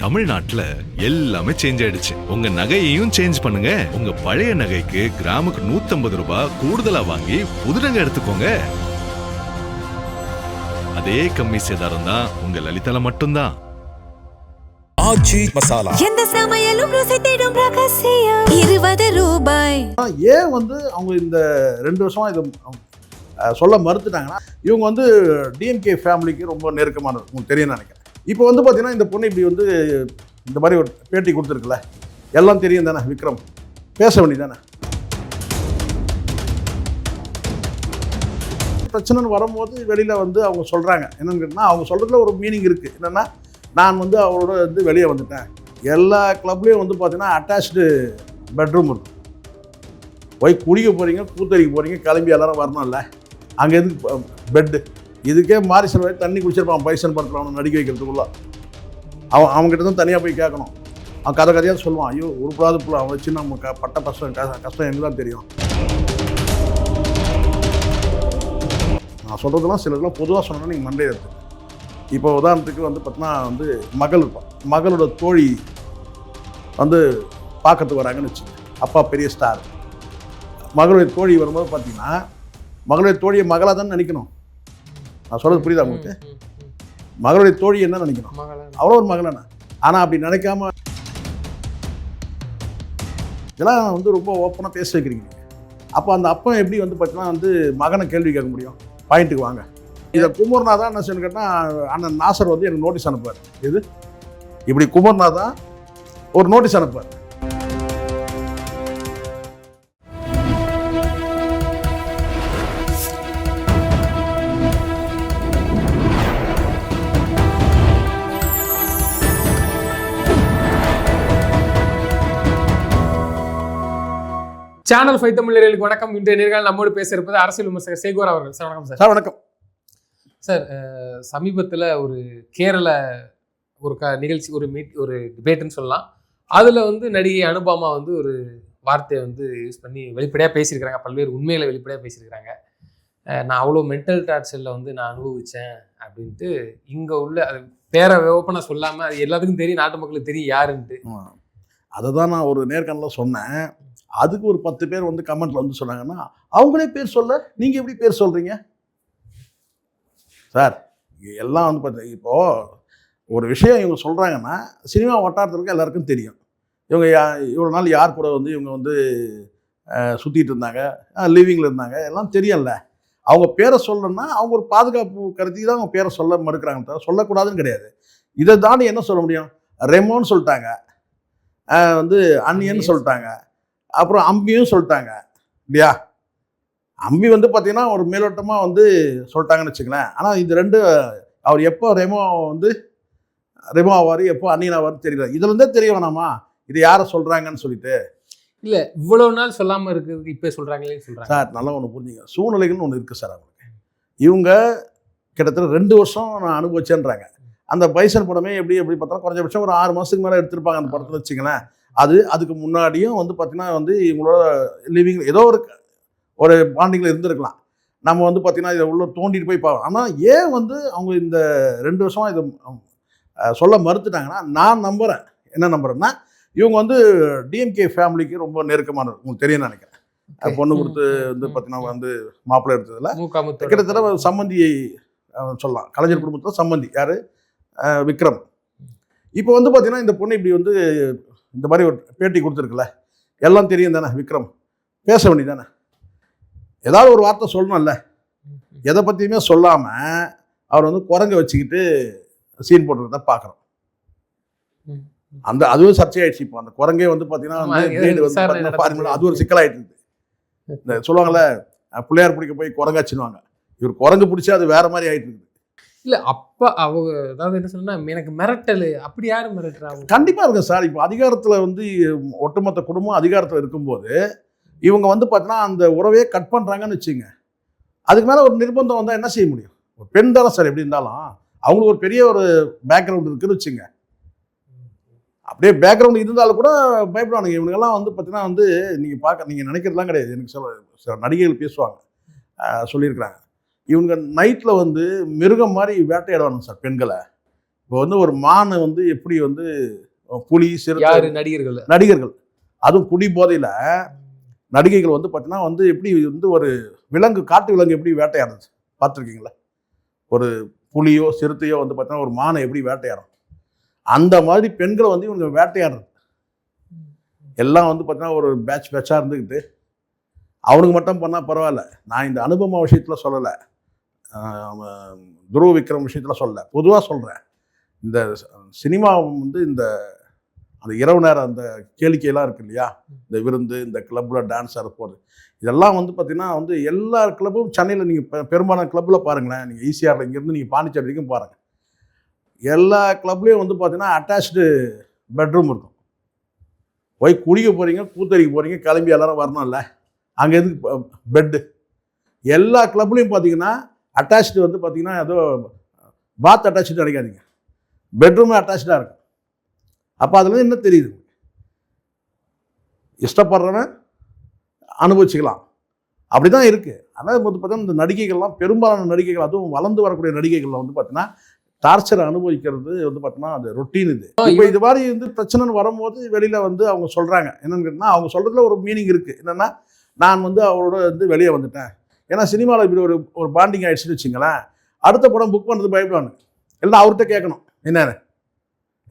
தமிழ்நாட்டுல எல்லாமே சேஞ்ச் ஆயிடுச்சு. உங்க நகையையும் சேஞ்ச் பண்ணுங்க. உங்க பழைய நகைக்கு கிராமுக்கு 150 ரூபாய் கூடுதலா வாங்கி புது நகை எடுத்துக்கோங்க. அதே கம்மி சேதாரம் தான் உங்க லலிதால மட்டும்தான். ஆச்சி மசாலா எந்த சமையலும் ருசி தேடும் ரகசியம் 20 ரூபாய். ஏன் அவங்க இந்த 2 வருஷமா இதை சொல்ல மறுத்துட்டாங்கன்னா, இவங்க டிஎம்கே ஃபேமிலிக்கு ரொம்ப நெருக்கமானது உங்களுக்கு தெரியும் நினைக்கிறேன். இப்போ பார்த்தீங்கன்னா இந்த பொண்ணு இப்படி இந்த மாதிரி ஒரு பேட்டி கொடுத்துருக்குல்ல, எல்லாம் தெரியும் தானே, விக்ரம் பேச வேண்டியது தானே. பிரச்சனைன்னு வரும்போது வெளியில் அவங்க சொல்கிறாங்க என்னன்னு கேட்டால், அவங்க சொல்கிறதுல ஒரு மீனிங் இருக்குது. என்னென்னா, நான் அவரோட வெளியே வந்துட்டேன். எல்லா கிளப்லேயும் பார்த்தீங்கன்னா அட்டாச்சு பெட்ரூம் இருக்கும். போய் குளிக்க போகிறீங்க, கூத்தறிக்க போகிறீங்க, கிளம்பி எல்லாரும் வரணும்ல, அங்கே எதுக்கு பெட்டு? இதுக்கே மாறி சில தண்ணி குடிச்சிருப்பான் பைசன் படத்தில் அவனை நடிக்க வைக்கிறதுக்குள்ள. அவங்ககிட்ட தான் தனியாக போய் கேட்கணும். அவன் கதையாக சொல்லுவான், ஐயோ உருப்படாத புள்ள, அவன் வச்சு நம்ம பட்ட கஷ்டம் எனக்கு தான் தெரியும். நான் சொல்கிறதுலாம் சிலதெல்லாம் பொதுவாக சொன்னேன்னா நீங்கள் மண்டே இருக்குது. இப்போ உதாரணத்துக்கு பார்த்தீங்கன்னா மகள் இருப்பான், மகளோட தோழி பார்க்கறதுக்கு வராங்கன்னு வச்சுக்கோங்க. அப்பா பெரிய ஸ்டார், மகளுடைய தோழி வரும்போது பார்த்தீங்கன்னா மகளுடைய தோழியை மகளாக தான் நினைக்கணும். நான் சொல்கிறது புரியுதா உங்களுக்கு? மகளுடைய தோழி என்ன நினைக்கணும், அவ்வளோ ஒரு மகளான. ஆனால் அப்படி நினைக்காம இதெல்லாம் ரொம்ப ஓப்பனாக பேச வைக்கிறீங்க. அப்போ அந்த அப்பா எப்படி பார்த்தீங்கன்னா மகனை கேள்வி கேட்க முடியும்? பாயிண்ட்டுக்கு வாங்க. இதை குமர்னா தான் என்ன சொல்லு கேட்டால், அண்ணன் நாசர் எனக்கு நோட்டீஸ் அனுப்புவார். இது இப்படி குமர்னா தான் ஒரு நோட்டீஸ் அனுப்புவார். சேனல் 5 தமிழர்களுக்கு வணக்கம். இன்றைய நேர்காணல் நம்மோடு பேச இருப்பது அரசியல் விமர்சகர் சேகோர் அவர்கள். சார் வணக்கம். சார் வணக்கம் சார். சமீபத்தில் ஒரு கேரள ஒரு நிகழ்ச்சி, ஒரு டிபேட்டுன்னு சொல்லலாம். அதில் நடிகை அனுபமா ஒரு வார்த்தையை யூஸ் பண்ணி வெளிப்படையாக பேசியிருக்கிறாங்க. பல்வேறு உண்மைகளை வெளிப்படையாக பேசியிருக்கிறாங்க. நான் அவ்வளோ மென்டல் டார்ச்சரில் நான் அனுபவித்தேன் அப்படின்ட்டு. இங்கே உள்ள அது பேரை ஓப்பனாக சொல்லாமல், அது எல்லாத்துக்கும் தெரியும், நாட்டு மக்களுக்கு தெரியும் யாருன்ட்டு. அதை தான் நான் ஒரு நேர்காணலில் சொன்னேன். அதுக்கு ஒரு 10 பேர் கமெண்ட்ல சொன்னாங்கன்னா, அவங்களே பேர் சொல்ல நீங்கள் எப்படி பேர் சொல்கிறீங்க சார்? எல்லாம் இப்போது ஒரு விஷயம் இவங்க சொல்கிறாங்கன்னா, சினிமா வட்டாரத்திற்கு எல்லாருக்கும் தெரியும். இவங்க இவ்வளோ நாள் யார் கூட இவங்க சுற்றிட்டு இருந்தாங்க, லிவிங்கில் இருந்தாங்க, எல்லாம் தெரியும்ல. அவங்க பேரை சொல்லணும்னா அவங்க ஒரு பாதுகாப்பு கருதி தான் அவங்க பேரை சொல்ல மறுக்கிறாங்க, தவிர சொல்லக்கூடாதுன்னு கிடையாது. இதை தாண்டி என்ன சொல்ல முடியும்? ரெமோன்னு சொல்லிட்டாங்க, அன்னியன்னு சொல்லிட்டாங்க, அப்புறம் அம்பியும் சொல்லிட்டாங்க இல்லையா? அம்பி பார்த்தீங்கன்னா ஒரு மேலோட்டமாக சொல்லிட்டாங்கன்னு வச்சுங்களேன். ஆனால் இது ரெண்டு அவர் எப்போ ரெமோ ஆவார், எப்போ அன்னியன் ஆவார் தெரியல. இதுலேருந்தே தெரிய வேணாமா இது யாரை சொல்கிறாங்கன்னு சொல்லிட்டு? இல்லை, இவ்வளோ நாள் சொல்லாமல் இருக்குது, இப்போ சொல்கிறாங்களே சொல்கிறாங்க சார். நல்லா ஒன்று புரிஞ்சுங்க, சூழ்நிலைகள்னு ஒன்று இருக்குது சார். அவங்களுக்கு இவங்க கிட்டத்தட்ட 2 வருஷம் நான் அனுபவிச்சேன்றாங்க. அந்த பைசன் படமே எப்படி பார்த்தா குறைஞ்சபட்சம் ஒரு 6 மாதத்துக்கு மேலே எடுத்திருப்பாங்க அந்த படத்தில் வச்சுங்களேன். அதுக்கு முன்னாடியும் பார்த்தீங்கன்னா இவங்களோட லிவிங் ஏதோ ஒரு பாண்டிங்கில் இருந்திருக்கலாம். நம்ம பார்த்தீங்கன்னா இதை உள்ள தோண்டிட்டு போய் பார்க்கலாம். ஆனால் ஏன் அவங்க இந்த 2 வருஷமாக இதை சொல்ல மறுத்துட்டாங்கன்னா, நான் நம்புகிறேன். என்ன நம்புகிறேன்னா, இவங்க டிஎம்கே ஃபேமிலிக்கு ரொம்ப நெருக்கமானது உங்களுக்கு தெரியும் நினைக்கிறேன். பொண்ணு கொடுத்து பார்த்தீங்கன்னா மாப்பிள்ளை எடுத்ததில் கிட்டத்தட்ட சம்மந்தியை சொல்லலாம். கலைஞர் குடும்பத்தில் சம்மந்தி யார்? விக்ரம். இப்போ பார்த்தீங்கன்னா இந்த பொண்ணு இப்படி இந்த மாதிரி ஒரு பேட்டி கொடுத்துருக்குல்ல, எல்லாம் தெரியும் தானே, விக்ரம் பேச வேண்டியது தானே. ஏதாவது ஒரு வார்த்தை சொல்லணும்ல. எதை பற்றியுமே சொல்லாமல் அவர் குரங்க வச்சுக்கிட்டு சீன் போட்டுறத பார்க்குறோம். அதுவும் சர்ச்சையாயிடுச்சு. இப்போ அந்த குரங்கே பார்த்தீங்கன்னா அது ஒரு சிக்கலாயிட்டு இருக்குது. இந்த சொல்லுவாங்கள்ல, பிள்ளையார் பிடிக்க போய் குரங்காச்சின்னுவாங்க. இவர் குரங்கு பிடிச்சி அது வேற மாதிரி ஆகிட்டு இருக்குது. இல்லை, அப்போ அவங்க அதாவது என்ன சொன்னா, எனக்கு மிரட்டல் அப்படி யாரும் மிரட்டுறாங்க? கண்டிப்பாக இருக்கும் சார். இப்போ அதிகாரத்தில் ஒட்டுமொத்த குடும்பம் அதிகாரத்தில் இருக்கும்போது இவங்க பார்த்தீங்கன்னா அந்த உறவையே கட் பண்ணுறாங்கன்னு வச்சுங்க. அதுக்கு மேலே ஒரு நிர்பந்தம் வந்தால் என்ன செய்ய முடியும்? ஒரு பெண் தானே சார். எப்படி இருந்தாலும் அவங்களுக்கு ஒரு பெரிய ஒரு பேக்ரவுண்ட் இருக்குன்னு வச்சுங்க. அப்படியே பேக்ரவுண்ட் இருந்தாலும் கூட பயப்படுவானுங்க. இவனுங்கெல்லாம் பார்த்தீங்கன்னா நீங்கள் நினைக்கிறதுலாம் கிடையாது. எனக்கு சில நடிகைகள் பேசுவாங்க, சொல்லியிருக்கிறாங்க. இவங்க நைட்டில் மிருகம் மாதிரி வேட்டையாடுவானுங்க சார் பெண்களை. இப்போ வந்து ஒரு மான் வந்து எப்படி வந்து புலி சிறுத்தை யாரு நடிகர்கள்? நடிகர்கள் அதுவும் குடி போதையில் நடிகைகள் வந்து பார்த்தீங்கன்னா வந்து எப்படி வந்து ஒரு விலங்கு காட்டு விலங்கு எப்படி வேட்டையாடுது பார்த்துருக்கீங்களா? ஒரு புலியோ சிறுத்தையோ வந்து பார்த்தீங்கன்னா ஒரு மானை எப்படி வேட்டையாடும், அந்த மாதிரி பெண்களை வந்து இவங்க வேட்டையாடுறது. எல்லாம் வந்து பார்த்தீங்கன்னா ஒரு பேட்சாக இருந்துக்கிட்டு அவனுக்கு மட்டும் பண்ணால் பரவாயில்ல. நான் இந்த அனுபவ விஷயத்தில் சொல்லலை, துருவ விக்ரம் விஷயத்தில் சொல்லலை, பொதுவாக சொல்கிறேன். இந்த சினிமா வந்து இந்த அந்த இரவு நேரம் அந்த கேளிக்கையெல்லாம் இருக்கு இல்லையா, இந்த விருந்து, இந்த கிளப்பில் டான்ஸ் ஆட போகிறது, இதெல்லாம் வந்து பார்த்திங்கன்னா வந்து எல்லா கிளப்பும் சென்னையில் நீங்கள் பெரும்பாலான கிளப்பில் பாருங்களேன். நீங்கள் ஈஸியாக இங்கேருந்து நீங்கள் பாண்டிச்சேரி வரைக்கும் பாருங்கள், எல்லா கிளப்லேயும் வந்து பார்த்திங்கன்னா அட்டாச்சு பெட்ரூம் இருக்கும். போய் குளிக்க போகிறீங்க, கூத்தறிக்க போகிறீங்க, கிளம்பி எல்லாரும் வரணும்ல, அங்கே எதுக்கு பெட்டு? எல்லா கிளப்லேயும் பார்த்தீங்கன்னா அட்டாச்சு வந்து பார்த்திங்கன்னா ஏதோ பாத் அட்டாச்சு நினைக்காதீங்க, பெட்ரூமே அட்டாச்சாக இருக்கும். அப்போ அதில் என்ன தெரியுது, இஷ்டப்படுறவன் அனுபவிச்சுக்கலாம், அப்படி தான் இருக்குது. ஆனால் வந்து பார்த்தீங்கன்னா இந்த நடிகைகள்லாம், பெரும்பாலான நடிகைகள், அதுவும் வளர்ந்து வரக்கூடிய நடிகைகள்லாம் வந்து பார்த்தீங்கன்னா டார்ச்சரை அனுபவிக்கிறது வந்து பார்த்தீங்கன்னா அது ரொட்டீன். இது இப்போ இது மாதிரி வந்து பிரச்சனைன்னு வரும்போது வெளியில் வந்து அவங்க சொல்கிறாங்க. என்னன்னு கேட்டால் அவங்க சொல்கிறதுல ஒரு மீனிங் இருக்குது. என்னென்னா, நான் வந்து அவரோட வந்து வெளியே வந்துட்டேன். ஏன்னா சினிமாவில் இப்படி ஒரு பாண்டிங் ஆகிடுச்சுன்னு வச்சுங்களேன், அடுத்த படம் புக் பண்ணுறது பயப்படுவாங்க. இல்லைன்னா அவர்கிட்ட கேட்கணும், என்னென்ன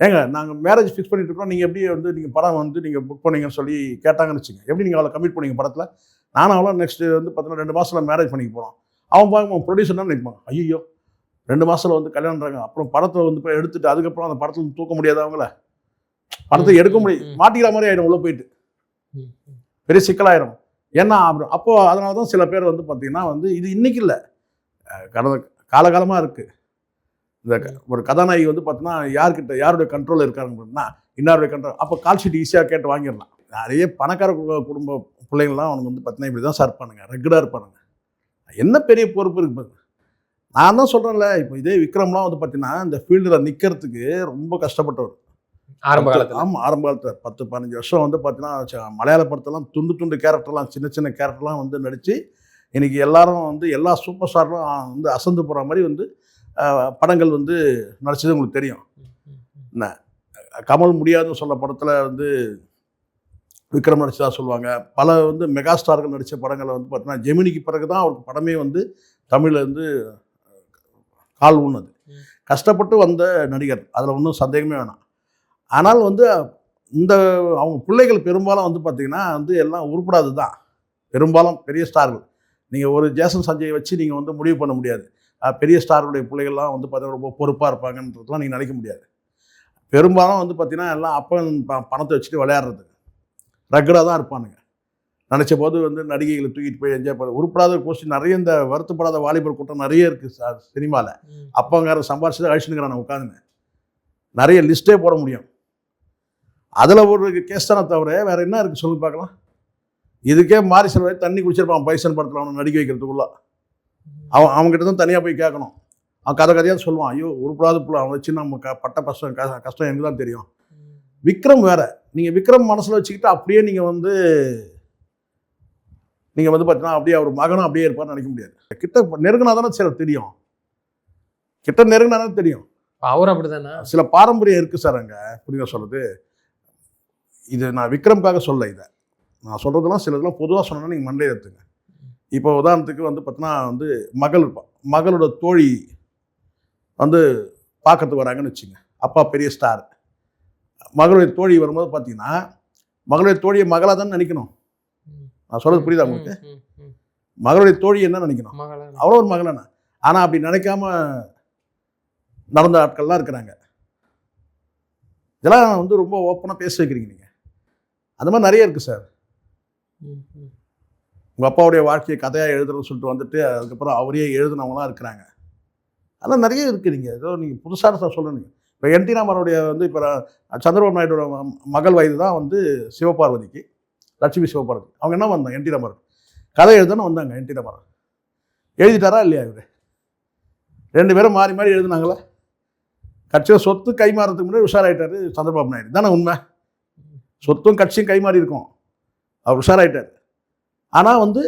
ஏங்க நாங்கள் மேரேஜ் ஃபிக்ஸ் பண்ணிட்டு இருக்கோம், நீங்கள் எப்படி வந்து நீங்கள் படம் வந்து நீங்கள் புக் பண்ணீங்கன்னு சொல்லி கேட்டாங்கன்னு வச்சுங்க, எப்படி நீங்கள் அவளை கமிட் பண்ணீங்க படத்தில்? நானும் அவளை நெக்ஸ்ட்டு வந்து பார்த்தீங்கன்னா 2 மாதத்தில் மேரேஜ் பண்ணிக்க போகிறோம். அவன் பார்க்க ப்ரொடியூசர் தான் நினைப்பான், ஐயோ 2 மாதத்தில் வந்து கல்யாணம்ன்றாங்க, அப்புறம் படத்தை வந்து போய் எடுத்துட்டு அதுக்கப்புறம் அந்த படத்தில் தூக்க முடியாது, அவங்கள படத்தை எடுக்க முடியும், மாட்டிக்கிற மாதிரி ஆகிடும், உள்ளே போயிட்டு பெரிய சிக்கலாயிரும். ஏன்னா அப்போது அதனால தான் சில பேர் வந்து பார்த்திங்கன்னா வந்து இது இன்றைக்கி இல்லை, கடந்த காலகாலமாக இருக்குது. இந்த ஒரு கதாநாயகி வந்து பார்த்தீங்கன்னா யாருடைய கண்ட்ரோல் இருக்காருன்னா இன்னாருடைய கண்ட்ரோல். அப்போ கால் ஷீட் ஈஸியாக கேட்டு வாங்கிடலாம். நிறைய பணக்கார குடும்ப பிள்ளைங்கள்லாம் அவனுக்கு வந்து பார்த்தீங்கன்னா இப்படி தான் சார் இருப்பானுங்க, ரெகுலராக இருப்பானுங்க. என்ன பெரிய பொறுப்பு இருக்குது? நான் தான் சொல்கிறேன்ல, இப்போ இதே விக்ரம்லாம் வந்து பார்த்தீங்கன்னா இந்த ஃபீல்டில் நிற்கிறதுக்கு ரொம்ப கஷ்டப்பட்டவர் ஆரம்ப காலத்தில். ஆமாம், ஆரம்ப காலத்தில் 10-15 வருஷம் வந்து பார்த்தீங்கன்னா மலையாள படத்தெல்லாம் துண்டு கேரக்டர்லாம், சின்ன கேரக்டர்லாம் வந்து நடித்து இன்றைக்கி எல்லாரும் வந்து எல்லா சூப்பர் ஸ்டாரும் வந்து அசந்து போகிற மாதிரி வந்து படங்கள் வந்து நடிச்சது உங்களுக்கு தெரியும். என்ன கமல் முடியாதுன்னு சொல்ல படத்தில் வந்து விக்ரம் நடிச்சதா சொல்லுவாங்க. பல வந்து மெகா ஸ்டார்கள் நடித்த படங்களை வந்து பார்த்தீங்கன்னா ஜெமினிக்கு பிறகு தான் அவருக்கு படமே வந்து தமிழில் வந்து கால் ஊன்னது. கஷ்டப்பட்டு வந்த நடிகர், அதில் ஒன்றும் சந்தேகமே வேணாம். ஆனால் வந்து இந்த அவங்க பிள்ளைகள் பெரும்பாலும் வந்து பார்த்திங்கன்னா வந்து எல்லாம் உருப்படாது தான், பெரும்பாலும் பெரிய ஸ்டார்கள். நீங்கள் ஒரு ஜேசன் சஞ்சய் வச்சு நீங்கள் வந்து முடிவு பண்ண முடியாது பெரிய ஸ்டாருடைய பிள்ளைகள்லாம் வந்து பார்த்தீங்கன்னா ரொம்ப பொறுப்பாக இருப்பாங்கன்றதுலாம் நீங்கள் நினைக்க முடியாது. பெரும்பாலும் வந்து பார்த்தீங்கன்னா எல்லாம் அப்போ பணத்தை வச்சுட்டு விளையாடுறது ரெகுலராக தான் இருப்பானுங்க. நினச்ச போது வந்து நடிகைகளை தூக்கிட்டு போய் என்ஜாய் பண்ண உருப்படாத கோஷ்டி நிறைய, இந்த வருத்தப்படாத வாலிபர் கூட்டம் நிறைய இருக்குது சார் சினிமாவில். அப்போங்கார சம்பாரிச்சு அழிச்சுனுங்கிறான் உட்காந்துங்க, நிறைய லிஸ்ட்டே போட முடியும். அதில் ஒரு கேஸ் தானே தவிர வேறு என்ன இருக்குது சொல்லி பார்க்கலாம். இதுக்கே மாறி சில தண்ணி குடிச்சிருப்பான் பைசன் படத்தில் அவனை நடிக்க வைக்கிறதுக்குள்ள. அவங்ககிட்ட தான் தனியாக போய் கேட்கணும். அவன் கதையாக சொல்லுவான், ஐயோ உருப்படாத புள்ள, அவன் வச்சு நம்ம பட்ட கஷ்டம் எனக்கு தான் தெரியும். விக்ரம் வேற, நீங்கள் விக்ரம் மனசில் வச்சுக்கிட்டு அப்படியே நீங்கள் வந்து பார்த்தீங்கன்னா அப்படியே அவர் மகனும் அப்படியே இருப்பார்னு நினைக்க முடியாது. கிட்ட நெருங்கினா தானே சில தெரியும், கிட்ட நெருங்கினா தானே தெரியும். அவர் அப்படி தானே, சில பாரம்பரியம் இருக்குது சார் அங்கே. புரியுதா சொல்கிறது? இது நான் விக்ரம்காக சொல்ல, இதை நான் சொல்கிறதுலாம் சிலதெல்லாம் பொதுவாக சொன்னேன்னா நீங்கள் மண்டையை எடுத்துங்க. இப்போ உதாரணத்துக்கு வந்து பார்த்தீங்கன்னா வந்து மகள் இருப்பான், மகளோட தோழி வந்து பார்க்கறதுக்கு வராங்கன்னு வச்சுங்க, அப்பா பெரிய ஸ்டார், மகளுடைய தோழி வரும்போது பார்த்தீங்கன்னா மகளுடைய தோழியை மகளாக தானே நினைக்கணும். நான் சொல்கிறது புரியுதா உங்களுக்கு? மகளுடைய தோழி என்ன நினைக்கணும், அவ்வளோ ஒரு மகளான. ஆனால் அப்படி நினைக்காம நடந்த ஆட்கள்லாம் இருக்கிறாங்க. இதெல்லாம் வந்து ரொம்ப ஓப்பனாக பேச வைக்கிறீங்க நீங்கள். அந்த மாதிரி நிறைய இருக்குது சார். உங்கள் அப்பாவுடைய வாழ்க்கையை கதையாக எழுதுறதுன்னு சொல்லிட்டு வந்துட்டு அதுக்கப்புறம் அவரே எழுதுனவங்களாம் இருக்கிறாங்க. அதெல்லாம் நிறைய இருக்குது. நீங்கள் ஏதோ நீங்கள் புதுசாக சொல்லணுங்க. இப்போ என் டி ராமராவுடைய வந்து இப்போ சந்திரபாபு நாயுடோட மகள் வயது தான் வந்து சிவபார்வதிக்கு, லட்சுமி சிவபார்வதி. அவங்க என்ன வந்தாங்க, என் டி ராமராவ் கதை எழுதுன்னு வந்தாங்க. என் டி ராமராவ் எழுதிட்டாரா இல்லையா? இவர் 2 பேரும் மாறி மாறி எழுதுனாங்களா? கட்சியில் சொத்து கை மாறதுக்கு முன்னாடி உஷாராயிட்டார் சந்திரபாபு நாயுடு. தானே உண்மை? சொத்தும் கட்சியும் கை மாறி இருக்கும், அவர் உஷாராயிட்டார். ஆனால் வந்து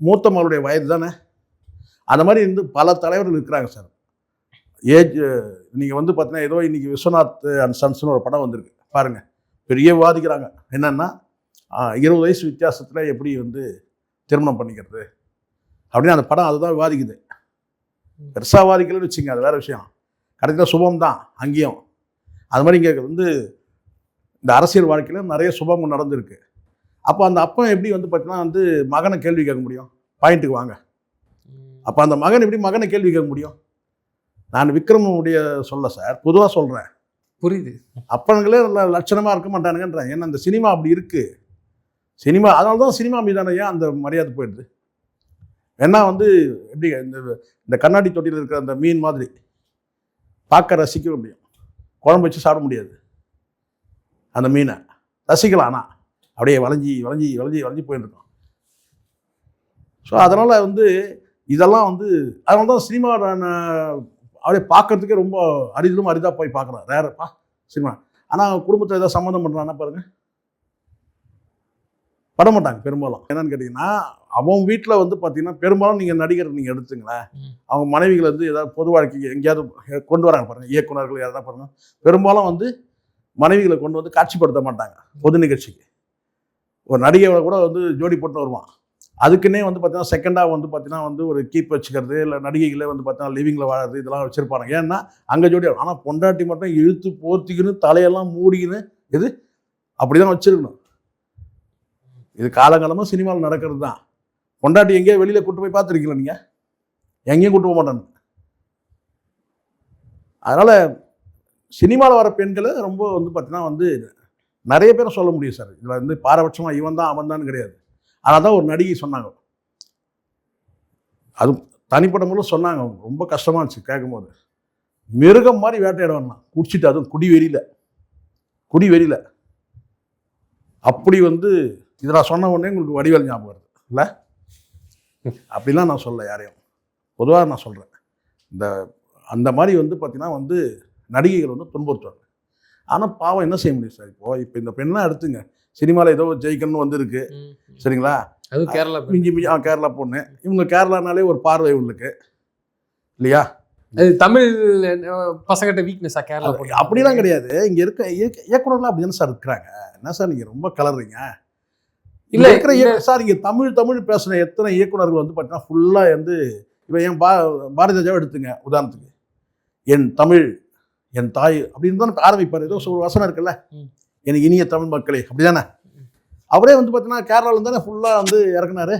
மூத்த மகளுடைய வயது தானே. அந்த மாதிரி இருந்து பல தலைவர்கள் இருக்கிறாங்க சார். ஏஜ் நீங்கள் வந்து பார்த்தீங்கன்னா ஏதோ இன்னைக்கு விஸ்வநாத் அண்ட் சன்ஸ்னு ஒரு படம் வந்திருக்கு பாருங்கள். பெரிய விவாதிக்கிறாங்க என்னென்னா 20 வயசு வித்தியாசத்தில் எப்படி வந்து திருமணம் பண்ணிக்கிறது அப்படின்னு அந்த படம் அதுதான் விவாதிக்குது. பெருசாக விவாதிக்கலன்னு வச்சுங்க, அது வேறு விஷயம். கடைசியில் சுபம் தான் அங்கேயும். அது மாதிரி இங்கே வந்து இந்த அரசியல் வாழ்க்கையில் நிறைய சுபம் நடந்திருக்கு. அப்போ அந்த அப்பன் எப்படி வந்து பார்த்தீங்கன்னா வந்து மகனை கேள்வி கேட்க முடியும்? பாயிண்ட்டுக்கு வாங்க. அப்போ அந்த மகன் எப்படி மகனை கேள்வி கேட்க முடியும்? நான் விக்ரமுடைய சொல்ல சார், பொதுவாக சொல்கிறேன். புரியுது. அப்பனுங்களே லட்சணமாக இருக்க மாட்டானுங்கன்றேன். ஏன்னா அந்த சினிமா அப்படி இருக்குது. சினிமா அதனால தான் சினிமா மீதான ஏன் அந்த மரியாதை போயிடுது. ஏன்னா வந்து எப்படி இந்த கண்ணாடி தொட்டியில் இருக்கிற அந்த மீன் மாதிரி பார்க்க ரசிக்க முடியும், குழம்பு வச்சு சாப்பிட முடியாது. அந்த மீனை ரசிக்கலாம், ஆனால் அப்படியே வளைஞ்சி வளைஞ்சி வளைஞ்சி வளைஞ்சி போயிட்டுருக்கோம். ஸோ அதனால் வந்து இதெல்லாம் வந்து அதனால தான் சினிமா அப்படியே பார்க்கறதுக்கே ரொம்ப அரிதிலும் அரிதாக போய் பார்க்குறேன். ரேரப்பா சினிமா. ஆனால் குடும்பத்தில் ஏதாவது சம்மந்தம் பண்ணுறான்னா பாருங்கள், பட மாட்டாங்க பெரும்பாலும். என்னன்னு கேட்டிங்கன்னா அவன் வீட்டில் வந்து பார்த்தீங்கன்னா பெரும்பாலும் நீங்கள் நடிகர் நீங்கள் எடுத்துங்களேன், அவங்க மனைவிகள் வந்து ஏதாவது பொது வாழ்க்கைக்கு எங்கேயாவது கொண்டு வராங்க பாருங்கள், இயக்குநர்கள் யாராவது பாருங்கள், பெரும்பாலும் வந்து மனைவிகளை கொண்டு வந்து காட்சிப்படுத்த மாட்டாங்க பொது நிகழ்ச்சிக்கு. ஒரு நடிகை கூட வந்து ஜோடி போட்டு வருவான். அதுக்குன்னே வந்து பார்த்தீங்கன்னா செகண்டாக வந்து பார்த்தீங்கன்னா வந்து ஒரு கீப் வச்சுக்கிறது, இல்லை நடிகைகளே வந்து பார்த்தீங்கன்னா லிவிங்கில் வாழறது இதெல்லாம் வச்சுருப்பாங்க. ஏன்னா அங்கே ஜோடி. ஆனால் பொண்டாட்டி மட்டும் இழுத்து போர்த்திக்கின்னு தலையெல்லாம் மூடிக்கின்னு இது அப்படி தான் வச்சுருக்கணும். இது காலங்காலமாக சினிமாவில் நடக்கிறது தான். பொண்டாட்டி எங்கேயோ வெளியில் கூட்டு போய் பார்த்துருக்கீங்களா நீங்கள்? எங்கேயும் கூட்டு போக மாட்டாங்க. அதனால் சினிமாவில் வர பெண்களை ரொம்ப வந்து பார்த்தீங்கன்னா வந்து நிறைய பேரை சொல்ல முடியும் சார். இதில் வந்து பாரபட்சமாக இவன் தான் அவன் தான் கிடையாது. அதனால தான் ஒரு நடிகை சொன்னாங்க, அது தனிப்பட்ட முறையில் சொன்னாங்க, ரொம்ப கஷ்டமாக இருந்துச்சு கேட்கும்போது. மிருகம் மாதிரி வேட்டையாடுவாங்களாம் குடிச்சிட்டு, அதுவும் குடி வெறியில். அப்படி வந்து இதை நான் சொன்ன உடனே உங்களுக்கு வடிவேல் ஞாபகம் வருது இல்லை? அப்படிலாம் நான் சொல்ல யாரையும், பொதுவாக நான் சொல்கிறேன். அந்த மாதிரி வந்து பார்த்தீங்கன்னா வந்து நடிகைகள் வந்து துன்புறுத்துவாங்க. ஆனால் பாவம் என்ன செய்ய முடியும் சார்? இப்போ இந்த பெண்ணெலாம் எடுத்துங்க, சினிமாவில் ஏதோ ஜெயிக்கணும்னு வந்திருக்கு சரிங்களா? அது கேரளா மிஞ்சி கேரளா பொண்ணு. இவங்க கேரளானாலே ஒரு பார்வை உள்ளுக்கு இல்லையா? அது தமிழ் பசங்கிட்ட வீக்னஸா கேரளா? அப்படிலாம் கிடையாது. இங்கே இருக்க இயக்குனர்லாம் அப்படி தானே சார் இருக்கிறாங்க. என்ன சார் நீங்கள் ரொம்ப கலர்றீங்க? இல்லை இருக்கிற சார், இங்கே தமிழ் பேசுகிற எத்தனை இயக்குனர்கள் வந்து பார்த்தீங்கன்னா ஃபுல்லாக வந்து இப்போ என் பாரதி ராஜாவை எடுத்துங்க உதாரணத்துக்கு. என் தமிழ் என் தாய் அப்படின்னு தானே ஆரம்பிப்பார். ஏதோ ஒரு வசனம் இருக்குல்ல, எனக்கு இனிய தமிழ் மக்களே, அப்படி தானே? அவரே வந்து பார்த்தீங்கன்னா கேரளாவில் தானே ஃபுல்லாக வந்து இறக்குனாரு.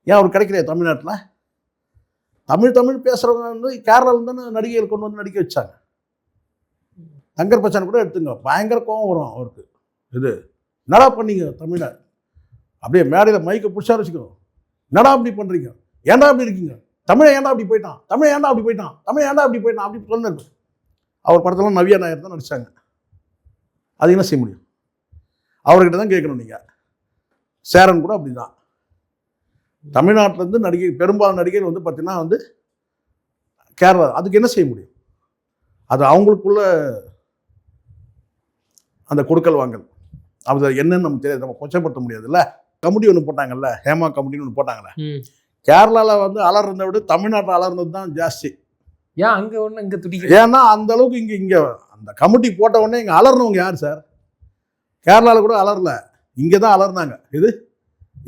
ஏன் அவர் கிடைக்கலையா தமிழ்நாட்டில்? தமிழ் பேசுகிறவங்க வந்து கேரளாவில் தானே நடிகைகள் கொண்டு வந்து நடிக்க வச்சாங்க. தங்கர் பச்சான் கூட எடுத்துங்க, பயங்கர கோவம் வரும் அவருக்கு. இது என்னடா பண்ணீங்க தமிழ்நாடு? அப்படியே மேடையில் மைக்கை பிடிச்சா வச்சுக்கணும், என்னடா அப்படி பண்ணுறீங்க, ஏன்டா அப்படி இருக்கீங்க, தமிழை ஏன்டா அப்படி போயிட்டான், தமிழை ஏன்டா அப்படி போயிட்டான் அப்படி சொன்னார். அவர் படத்தெல்லாம் நவ்யா நாயர் தான் நடித்தாங்க. அது என்ன செய்ய முடியும்? அவர்கிட்ட தான் கேட்கணும் நீங்கள். சேரன் கூட அப்படி தான். தமிழ்நாட்டிலேருந்து நடிகை பெரும்பாலான நடிகைகள் வந்து பார்த்தீங்கன்னா வந்து கேரளா, அதுக்கு என்ன செய்ய முடியும்? அது அவங்களுக்குள்ள அந்த கொடுக்கல் வாங்கல், அது என்னன்னு நமக்கு தெரியாது, நம்ம கொச்சப்படுத்த முடியாதுல்ல. கமெடி ஒன்று போட்டாங்கல்ல, ஹேமா கமெடின்னு ஒன்று போட்டாங்கல்ல, கேரளாவில் வந்து அலர்றதை விட தமிழ்நாட்டில் அலர்றது தான் ஜாஸ்தி. ஏன் அங்கே ஒன்று இங்கே துடிக்க? ஏன்னா அந்த அளவுக்கு இங்கே அந்த கமிட்டி போட்ட உடனே இங்கே அலர்னவங்க யார் சார்? கேரளாவில் கூட அலரல, இங்கே தான் அலர்னாங்க. இது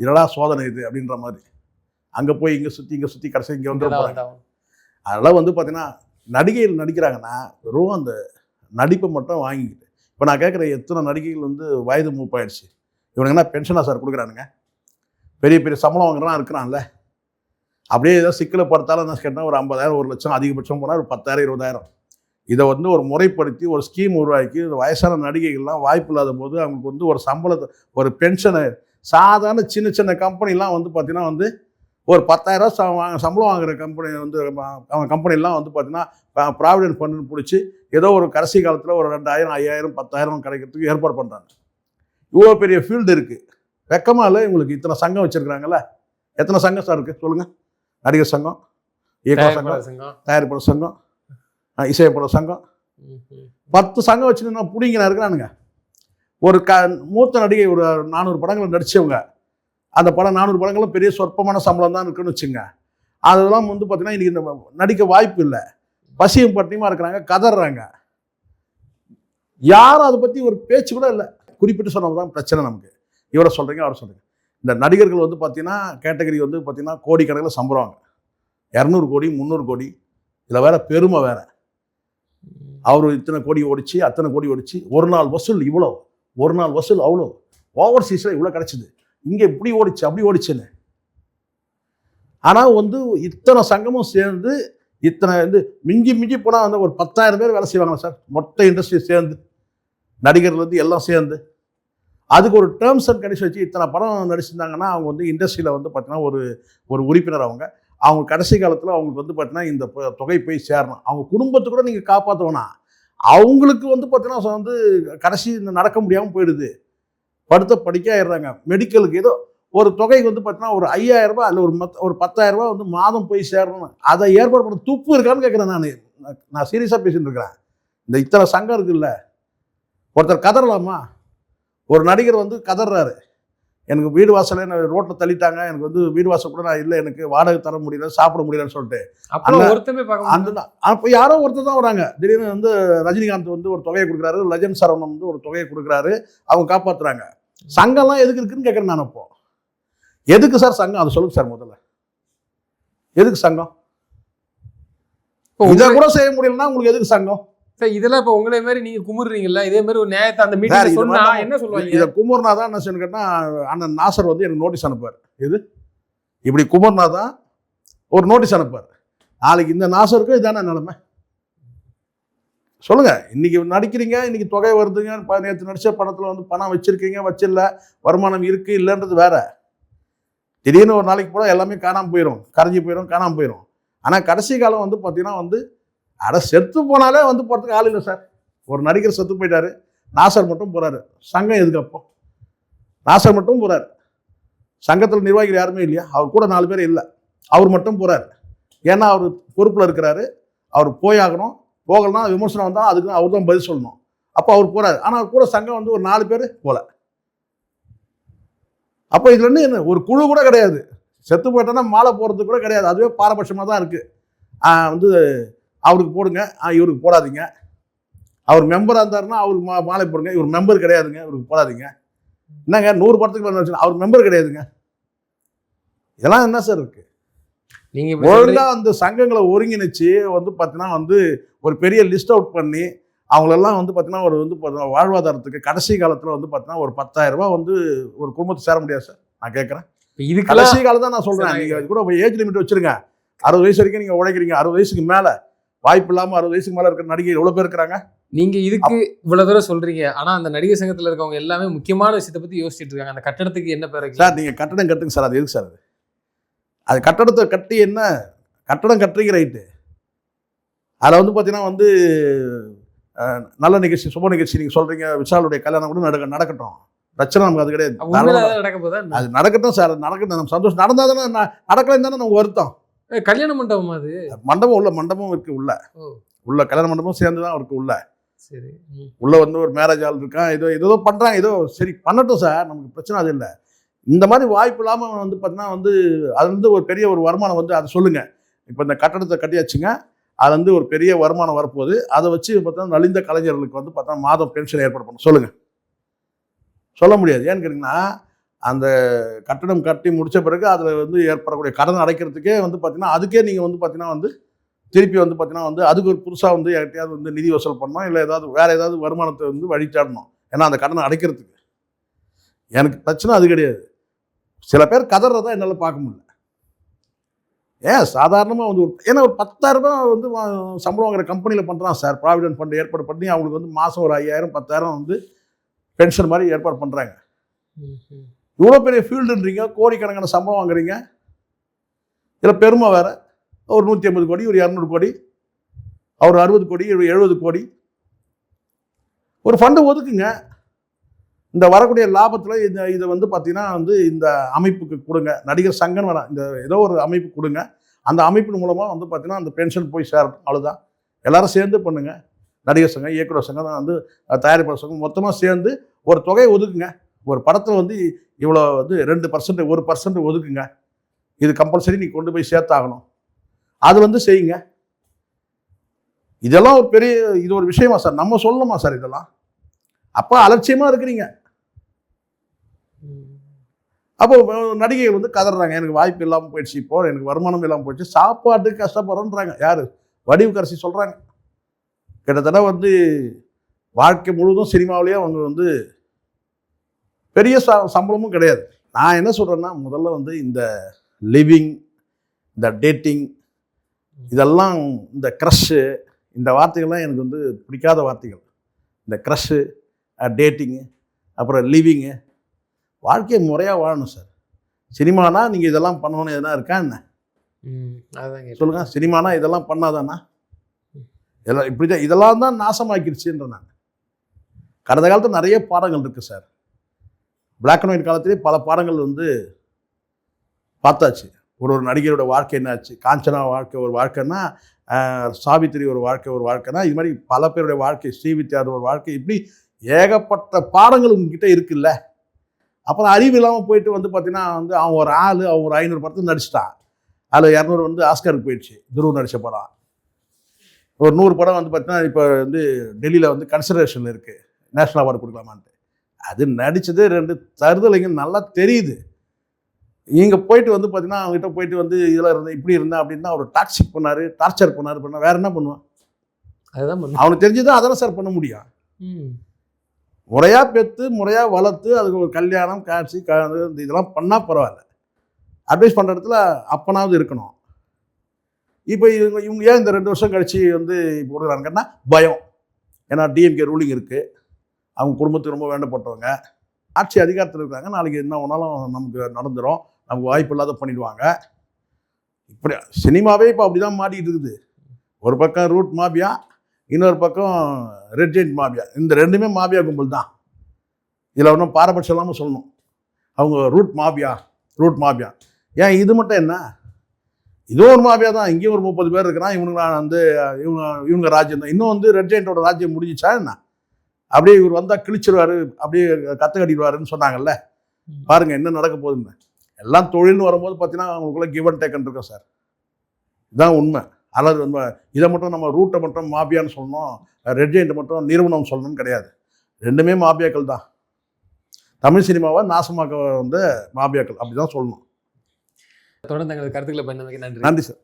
இதடா சோதனை இது அப்படின்ற மாதிரி. அங்கே போய் இங்கே சுற்றி கடைசி இங்கே வந்து அதெல்லாம் வந்து பார்த்தீங்கன்னா நடிகைகள் நடிக்கிறாங்கன்னா வெறும் அந்த நடிப்பை மட்டும் வாங்கிக்கிட்டு. இப்போ நான் கேட்குற எத்தனை நடிகைகள் வந்து வயது மூப்பாயிடுச்சு, இவனுக்கு என்ன பென்ஷனாக சார் கொடுக்குறானுங்க? பெரிய சம்பளம் வாங்குறான் இருக்கிறான்ல, அப்படியே ஏதோ சிக்கலை படுத்தாலும் என்ன கேட்டால் ஒரு 50,000 1 லட்சம் அதிகபட்சம் போனால் ஒரு 10,000 20,000. இதை வந்து ஒரு முறைப்படுத்தி ஒரு ஸ்கீம் உருவாக்கி வயசான நடிகைகள்லாம் வாய்ப்பு இல்லாத போது அவங்களுக்கு வந்து ஒரு சம்பளத்தை ஒரு பென்ஷனை சாதாரண சின்ன கம்பெனிலாம் வந்து பார்த்தீங்கன்னா வந்து ஒரு 10,000 சம்பளம் வாங்குகிற கம்பெனி வந்து அவங்க கம்பெனிலாம் வந்து பார்த்தீங்கன்னா ப்ராவிடென்ட் ஃபண்டுன்னு பிடிச்சி ஏதோ ஒரு கடைசி காலத்தில் ஒரு 2,000 5,000 10,000 கிடைக்கிறதுக்கு ஏற்பாடு பண்ணுறாங்க. இவ்வளோ பெரிய ஃபீல்டு இருக்குது. வெக்கமாக இல்லை இவங்களுக்கு? இத்தனை சங்கம் வச்சுருக்குறாங்கல்ல. எத்தனை சங்கம் சார் இருக்குது சொல்லுங்கள்? நடிகர் சங்கம், இயக்குனர் சங்கம், தயாரிப்பாளர் சங்கம், இசையமைப்பாளர் சங்கம், 10 சங்கம் வச்சுன்னு நான் பிடிங்கினா இருக்கிறானுங்க. ஒரு மூத்த நடிகை ஒரு 400 படங்களை நடித்தவங்க, அந்த படம் 400 படங்களும் பெரிய சொற்பமான சம்பளம் தான் இருக்குன்னு வச்சுங்க. அதெல்லாம் வந்து பார்த்தீங்கன்னா இன்றைக்கி இந்த நடிக்க வாய்ப்பு இல்லை. பசியும் பட்டினியுமா இருக்கிறாங்க, கதறாங்க. யாரும் அதை பற்றி ஒரு பேச்சு கூட இல்லை. குறிப்பிட்டு சொன்னது தான் பிரச்சனை நமக்கு. இவரை சொல்கிறீங்க அவரை சொல்கிறீங்க. இந்த நடிகர்கள் வந்து பார்த்தீங்கன்னா கேட்டகரி வந்து பார்த்தீங்கன்னா கோடிக்கணக்கில் சம்பளம், 200 கோடி 300 கோடி. இதில் வேற பெருமை வேற. அவர் இத்தனை கோடி ஓடிச்சு, அத்தனை கோடி ஓடிச்சு, ஒரு நாள் வசூல் இவ்வளோ, ஒரு நாள் வசூல் அவ்வளோ, ஓவர்சீஸில் இவ்வளோ கிடச்சிது, இங்கே இப்படி ஓடிச்சு அப்படி ஓடிச்சுன்னு. ஆனால் வந்து இத்தனை சங்கமும் சேர்ந்து இத்தனை வந்து மிஞ்சி மிஞ்சி போனால் வந்து ஒரு 10,000 பேர் வேலை செய்வாங்களா சார், மொத்த இண்டஸ்ட்ரி சேர்ந்து, நடிகர்கள் வந்து எல்லாம் சேர்ந்து. அதுக்கு ஒரு டேர்ம்ஸ் அண்ட் கண்டிஷன் வச்சு இத்தனை படம் நடிச்சிருந்தாங்கன்னா அவங்க வந்து இண்டஸ்ட்ரியில் வந்து பார்த்தீங்கன்னா ஒரு உறுப்பினர் அவங்க கடைசி காலத்தில் அவங்களுக்கு வந்து பார்த்தீங்கன்னா இந்த தொகை போய் சேரணும். அவங்க குடும்பத்தை கூட நீங்கள் காப்பாற்றணும்னா அவங்களுக்கு வந்து பார்த்தீங்கன்னா வந்து கடைசி நடக்க முடியாமல் போயிடுது, படிக்க ஆயிடுறாங்க. மெடிக்கலுக்கு ஏதோ ஒரு தொகை வந்து பார்த்தீங்கன்னா ஒரு 5,000 ரூபாய் இல்லை ஒரு 10,000 ரூபாய் வந்து மாதம் போய் சேரணும். அதை ஏற்பாடு பண்ண துப்பு இருக்கான்னு கேட்குறேன். நான் சீரியஸாக பேசிட்டு இருக்கிறேன். இந்த இத்தனை சங்கம் இருக்குல்ல, ஒருத்தர் கதறலாமா? ஒரு நடிகர் வந்து கதறாரு, எனக்கு வீடு வாசலை ரோட்டில் தள்ளிட்டாங்க, எனக்கு வந்து வீடு வாசல் கூட நான் இல்லை, எனக்கு வாடகை தர முடியல, சாப்பிட முடியலன்னு சொல்லிட்டு. அப்போ யாரோ ஒருத்தர் தான் வராங்க. திடீர்னு வந்து ரஜினிகாந்த் வந்து ஒரு தொகையை கொடுக்குறாரு, லஜன் சரவணன் வந்து ஒரு தொகையை கொடுக்குறாரு, அவங்க காப்பாற்றுறாங்க. சங்கம்லாம் எதுக்கு இருக்குன்னு கேட்குறேன் நான். அப்போ எதுக்கு சார் சங்கம், அதை சொல்லுங்க சார் முதல்ல. எதுக்கு சங்கம்? இதை கூட செய்ய முடியலன்னா உங்களுக்கு எதுக்கு சங்கம்? சார் இதெல்லாம் இப்போ உங்களே மாதிரி நீங்க குமுறுறீங்கல்ல, இதே மாதிரி ஒரு நியாயத்தை அந்த மீட்டிங் சொன்னா என்ன சொல்லுவாங்க? இதை குமுறுனா தான் என்ன செய்யணும் கேட்டால், அண்ணன் நாசர் வந்து எனக்கு நோட்டீஸ் அனுப்புவார். இது இப்படி குமுறுனா தான் ஒரு நோட்டீஸ் அனுப்புவார். நாளைக்கு இந்த நாசருக்கும் இதான நிலைமை. சொல்லுங்க, இன்னைக்கு நடிக்கிறீங்க, இன்னைக்கு தொகை வருதுங்க, நேற்று நடிச்ச படத்தில் வந்து பணம் வச்சிருக்கீங்க, வச்சிடல, வருமானம் இருக்கு இல்லைன்றது வேற. திடீர்னு ஒரு நாளைக்கு போல எல்லாமே காணாமல் போயிடும், கரைஞ்சி போயிடும், காணாமல் போயிடும். ஆனால் கடைசி காலம் வந்து பார்த்தீங்கன்னா வந்து செத்து போனாலே வந்து போகிறதுக்கு ஆள் இல்லை சார். ஒரு நடிகர் செத்து போயிட்டாரு, நாசர் மட்டும் போகிறாரு. சங்கம் எதுக்கு அப்போ? நாசர் மட்டும் போகிறாரு, சங்கத்தில் நிர்வாகிகள் யாருமே இல்லையா? அவர் கூட 4 பேர் இல்லை, அவர் மட்டும் போகிறாரு. ஏன்னா அவர் பொறுப்பில் இருக்கிறாரு, அவர் போயாகணும். போகலன்னா விமர்சனம் வந்தால் அதுக்கு அவர் தான் பதில் சொல்லணும். அப்போ அவர் போகிறாரு. ஆனால் அவர் கூட சங்கம் வந்து ஒரு 4 பேர் போகல. அப்போ இதுல என்ன ஒரு குழு கூட கிடையாது. செத்து போயிட்டோன்னா மாலை போடுறது கூட கிடையாது. அதுவே பாரபட்சமாக தான் இருக்குது. வந்து அவருக்கு போடுங்க, இவருக்கு போடாதீங்க. அவர் மெம்பராக இருந்தாருன்னா அவருக்கு மாலை போடுங்க, இவர் மெம்பர் கிடையாதுங்க, இவருக்கு போடாதீங்க. என்னங்க 100 படத்துக்கு அவர் மெம்பர் கிடையாதுங்க. இதெல்லாம் என்ன சார் இருக்கு? நீங்கள் ஒழுங்காக அந்த சங்கங்களை ஒருங்கிணைச்சு வந்து பார்த்தீங்கன்னா வந்து ஒரு பெரிய லிஸ்ட் அவுட் பண்ணி அவங்களெல்லாம் வந்து பார்த்தீங்கன்னா ஒரு வந்து வாழ்வாதாரத்துக்கு கடைசி காலத்தில் வந்து பார்த்தீங்கன்னா ஒரு 10,000 ரூபாய் வந்து ஒரு குடும்பத்தை சேர முடியாது சார். நான் கேட்குறேன், இது கடைசி காலம் தான் நான் சொல்கிறேன். நீங்கள் கூட ஏஜ் லிமிட் வச்சுருங்க. 60 வயசு வரைக்கும் நீங்கள் உழைக்கிறீங்க. 60 வயசுக்கு மேலே வாய்ப்பு இல்லாமல் 60 வயசுக்கு மேலே இருக்கிற நடிகை எவ்வளோ பேர் இருக்கிறாங்க. நீங்கள் இதுக்கு இவ்வளோ தூரம் சொல்கிறீங்க. ஆனால் அந்த நடிகர் சங்கத்தில் இருக்கவங்க எல்லாமே முக்கியமான விஷயத்தை பற்றி யோசிச்சுட்டு இருக்காங்க. அந்த கட்டடத்துக்கு என்ன பேர் சார்? நீங்கள் கட்டடம் கட்டுங்க சார். அது எதுக்கு சார்? அது கட்டடத்தை கட்டி என்ன கட்டடம் கட்டுறீங்க, ரைட்டு. அதில் வந்து பார்த்தீங்கன்னா வந்து நல்ல நிகழ்ச்சி, சுப நிகழ்ச்சி நீங்கள் சொல்கிறீங்க, விஷாலுடைய கல்யாணம் கூட நடக்கட்டும், பிரச்சனை நமக்கு அது கிடையாது. அது நடக்கட்டும் சார், அது நடக்கட்டும், நம்ம சந்தோஷம். நடந்தால் தானே, நடக்கலைன்னு தானே நமக்கு வருத்தம். கல்யாண மண்டபம், அது மண்டபம் மண்டபம் இருக்கு உள்ள கல்யாண மண்டபம் சேர்ந்து தான் இருக்கு உள்ள. சரி, உள்ள வந்து ஒரு மேரேஜ் ஆள் இருக்கான், ஏதோ பண்ணுறாங்க, ஏதோ சரி பண்ணட்டும் சார், நமக்கு பிரச்சனை அது இல்லை. இந்த மாதிரி வாய்ப்பு இல்லாமல் வந்து பார்த்தீங்கன்னா வந்து அது வந்து ஒரு பெரிய ஒரு வருமானம் வந்து அதை சொல்லுங்கள். இப்போ இந்த கட்டடத்தை கட்டியாச்சுங்க, அது வந்து ஒரு பெரிய வருமானம் வரப்போகுது. அதை வச்சு பார்த்தோன்னா நலிந்த கலைஞர்களுக்கு வந்து பார்த்தா மாதம் பென்ஷன் ஏற்பாடு பண்ணணும். சொல்லுங்கள், சொல்ல முடியாது. ஏன்னு கேட்டிங்கன்னா அந்த கட்டடம் கட்டி முடித்த பிறகு அதில் வந்து ஏற்படக்கூடிய கடன் அடைக்கிறதுக்கே வந்து பார்த்தீங்கன்னா அதுக்கே நீங்கள் வந்து பார்த்தீங்கன்னா வந்து திருப்பி வந்து பார்த்தீங்கன்னா வந்து அதுக்கு ஒரு புதுசாக வந்து யார்கிட்டையாவது வந்து நிதி வசூல் பண்ணணும், இல்லை வேறு ஏதாவது வருமானத்தை வந்து வழிச்சாடணும். ஏன்னா அந்த கடனை அடைக்கிறதுக்கு எனக்கு பிரச்சனை அது கிடையாது. சில பேர் கதறதான் என்னால் பார்க்க முடியல. ஏன் சாதாரணமாக வந்து ஏன்னா ஒரு 10,000 ரூபாய் வந்து சம்பளம் வாங்குற கம்பெனியில் பண்ணுறான் சார். ப்ராவிடென்ட் ஃபண்ட் ஏற்பாடு பண்ணி அவங்களுக்கு வந்து மாதம் ஒரு 5,000 10,000 வந்து பென்ஷன் மாதிரி ஏற்பாடு பண்ணுறாங்க. இவ்வளோ பெரிய ஃபீல்டுன்றீங்க, கோடிக்கணக்கான சம்பளம் வாங்குறீங்க. இதில் பெருமை வேறு. ஒரு 150 கோடி, ஒரு 200 கோடி, அவர் 60 கோடி, 70 கோடி ஒரு ஃபண்டு ஒதுக்குங்க. இந்த வரக்கூடிய லாபத்தில் இதை வந்து பார்த்தீங்கன்னா வந்து இந்த அமைப்புக்கு கொடுங்க. நடிகர் சங்கம் வேணாம், இந்த ஏதோ ஒரு அமைப்பு கொடுங்க. அந்த அமைப்பின் மூலமாக வந்து பார்த்தீங்கன்னா அந்த பென்ஷன் போய் சேரட்டும், அவ்வளோதான். எல்லாரும் சேர்ந்து பண்ணுங்க. நடிகர் சங்கம், இயக்குனர் சங்கம், வந்து தயாரிப்பாளர் சங்கம் மொத்தமாக சேர்ந்து ஒரு தொகையை ஒதுக்குங்க. ஒரு படத்தில் வந்து இவ்வளோ வந்து 2%, 1% ஒதுக்குங்க. இது கம்பல்சரி நீங்கள் கொண்டு போய் சேர்த்தாகணும். அது வந்து செய்யுங்க. இதெல்லாம் ஒரு பெரிய இது ஒரு விஷயமா சார்? நம்ம சொல்லணுமா சார் இதெல்லாம்? அப்போ அலட்சியமாக இருக்கிறீங்க. அப்போ நடிகைகள் வந்து கதறாங்க, எனக்கு வாய்ப்பு இல்லாமல் போயிடுச்சு, இப்போ எனக்கு வருமானம் இல்லாமல் போயிடுச்சு, சாப்பாட்டுக்கு கஷ்டப்படுறோன்றாங்க. யார்? வடிவுக்கரசி சொல்கிறாங்க. கிட்டத்தட்ட வந்து வாழ்க்கை முழுவதும் சினிமாவிலேயே அவங்க வந்து பெரிய சம்பளமும் கிடையாது. நான் என்ன சொல்கிறேன்னா, முதல்ல வந்து இந்த லிவிங், இந்த டேட்டிங், இதெல்லாம் இந்த க்ரஷ்ஷு, இந்த வார்த்தைகள்லாம் எனக்கு வந்து பிடிக்காத வார்த்தைகள். இந்த க்ரஷ்ஷு, டேட்டிங்கு, அப்புறம் லிவிங்கு, வாழ்க்கையை முறையாக வாழணும் சார். சினிமானா நீங்கள் இதெல்லாம் பண்ணணும்னு எதனா இருக்கா என்ன? சொல்லுங்கள். சினிமானா இதெல்லாம் பண்ணாதானா? இதெல்லாம் இப்படி தான், இதெல்லாம் தான் நாசமாக்கிடுச்சுன்ற நான். கடந்த காலத்தில் நிறைய பாடங்கள் இருக்குது சார். பிளாக் அண்ட் ஒயிட் காலத்திலே பல பாடங்கள் வந்து பார்த்தாச்சு. ஒரு நடிகரோட வாழ்க்கை என்னாச்சு, காஞ்சனா வாழ்க்கை ஒரு வாழ்க்கைன்னா, சாவித்திரி ஒரு வாழ்க்கைன்னா, இது மாதிரி பல பேருடைய வாழ்க்கை, ஸ்ரீவித்யார் ஒரு வாழ்க்கை, இப்படி ஏகப்பட்ட பாடங்கள் உங்ககிட்ட இருக்குல்ல. அப்புறம் அறிவு இல்லாமல் போயிட்டு வந்து பார்த்தீங்கன்னா வந்து அவன் ஒரு ஆள், அவன் ஒரு 500 படத்தில் நடிச்சிட்டான். அதில் 200 வந்து ஆஸ்கருக்கு போயிடுச்சு, துருவ் நடித்த படம். ஒரு 100 படம் வந்து பார்த்தீங்கன்னா இப்போ வந்து டெல்லியில் வந்து கன்சிடரேஷன் இருக்குது, நேஷனல் அவார்டு கொடுக்கலாமான்ட்டு. அது நடித்ததே 2 தருதலைங்க நல்லா தெரியுது. நீங்கள் போயிட்டு வந்து பார்த்தீங்கன்னா அவங்ககிட்ட போயிட்டு வந்து இதில் இருந்தேன், இப்படி இருந்தேன் அப்படின்னா அவர் டாக்ஸிக் பண்ணார், டார்ச்சர் பண்ணார், வேறு என்ன பண்ணுவான்? அதுதான் அவனுக்கு தெரிஞ்சுதான் அதெல்லாம் சார் பண்ண முடியும். முறையாக பெற்று முறையாக வளர்த்து அதுக்கு ஒரு கல்யாணம் காட்சி இதெல்லாம் பண்ணால் பரவாயில்ல. அட்வைஸ் பண்ணுற இடத்துல அப்பனாவது இருக்கணும். இப்போ இவங்க ஏன் இந்த 2 வருஷம் கழிச்சு வந்து இப்போ கொடுக்குறாங்கன்னா பயம். ஏன்னா டிஎம்கே ரூலிங் இருக்குது, அவங்க குடும்பத்துக்கு ரொம்ப வேண்டப்பட்டவங்க, ஆட்சி அதிகாரத்தில் இருக்காங்க, நாளைக்கு என்ன ஒன்றாலும் நமக்கு நடந்துடும், நமக்கு வாய்ப்பு இல்லாத பண்ணிடுவாங்க. இப்படி சினிமாவே இப்போ அப்படி தான் மாட்டிக்கிட்டு இருக்குது. ஒரு பக்கம் ரூட் மாபியா, இன்னொரு பக்கம் ரெட் ஜெயிண்ட் மாபியா. இந்த 2மே மாபியா கும்பல் தான். இதில் ஒன்றும் பாரபட்சம் இல்லாமல் சொல்லணும். அவங்க ரூட் மாபியா. ஏன் இது மட்டும் என்ன? இதோ ஒரு மாபியா தான். இங்கேயும் ஒரு 30 பேர் இருக்கிறான். இவங்க ராஜ்யம் தான். இன்னும் வந்து ரெட் ஜெயிண்டோட ராஜ்யம் முடிஞ்சிச்சா என்ன? அப்படியே இவர் வந்தால் கிழிச்சிருவார், அப்படியே கற்று கட்டிடுவாருன்னு சொன்னாங்கல்ல. பாருங்கள் என்ன நடக்க போகுதுன்னு. எல்லாம் தொழில்னு வரும்போது பார்த்தீங்கன்னா அவங்களுக்குள்ள கிவ் அண்ட் டேக்கன் இருக்கும் சார். இதுதான் உண்மை. அல்லது நம்ம இதை மட்டும் நம்ம ரூட்டை மட்டும் மாபியான்னு சொல்லணும், ரெட் ஜெயிண்ட் மட்டும் நிறுவனம் சொல்லணும்னு கிடையாது. 2மே மாபியாக்கள் தான். தமிழ் சினிமாவை நாசமாக்க வந்து மாபியாக்கள், அப்படி தான் சொல்லணும். தொடர்ந்து தங்களது கருத்துக்களை பயந்தமைக்கு நன்றி. நன்றி சார்.